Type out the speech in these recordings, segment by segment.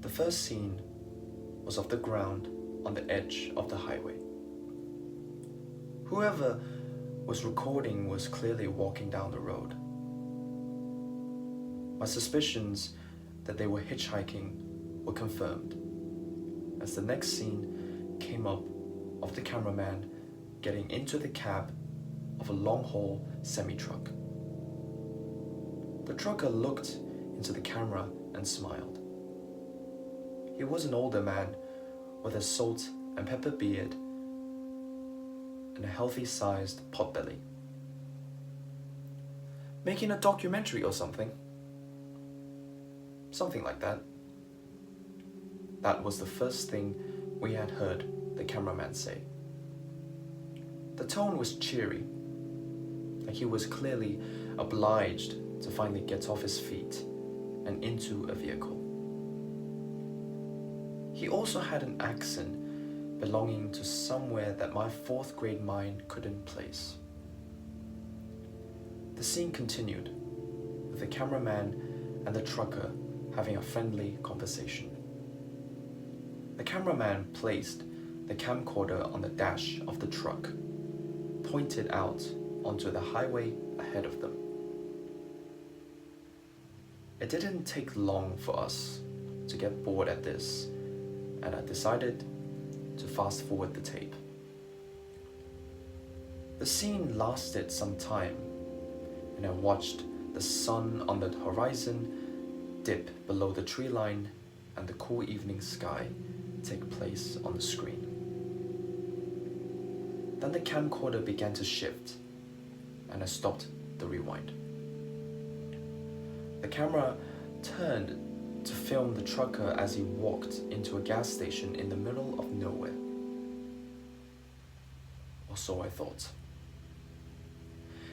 The first scene was of the ground on the edge of the highway. Whoever was recording was clearly walking down the road. My suspicions that they were hitchhiking were confirmed as the next scene came up of the cameraman getting into the cab of a long-haul semi-truck. The trucker looked into the camera and smiled. He was an older man with a salt and pepper beard and a healthy-sized potbelly. Making a documentary or something? Something like that. That was the first thing we had heard the cameraman say. The tone was cheery, like he was clearly obliged to finally get off his feet and into a vehicle. He also had an accent belonging to somewhere that my fourth grade mind couldn't place. The scene continued, with the cameraman and the trucker having a friendly conversation. The cameraman placed the camcorder on the dash of the truck, pointed out onto the highway ahead of them. It didn't take long for us to get bored at this, and I decided to fast forward the tape. The scene lasted some time, and I watched the sun on the horizon dip below the tree line and the cool evening sky take place on the screen. Then the camcorder began to shift, and I stopped the rewind. The camera turned to film the trucker as he walked into a gas station in the middle of nowhere. Or so I thought.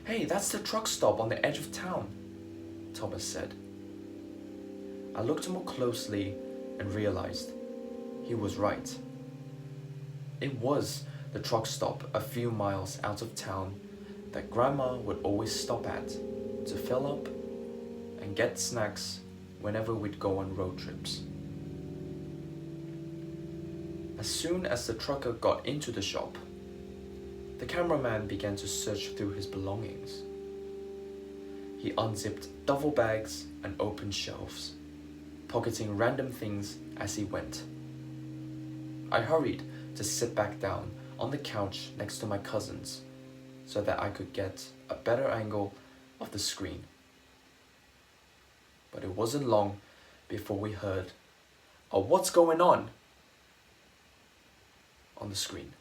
"Hey, that's the truck stop on the edge of town," Thomas said. I looked more closely and realized he was right. It was the truck stop a few miles out of town that Grandma would always stop at to fill up and get snacks whenever we'd go on road trips. As soon as the trucker got into the shop, the cameraman began to search through his belongings. He unzipped duffel bags and opened shelves, pocketing random things as he went. I hurried to sit back down on the couch next to my cousins so that I could get a better angle of the screen. But it wasn't long before we heard a "What's going on?" on the screen.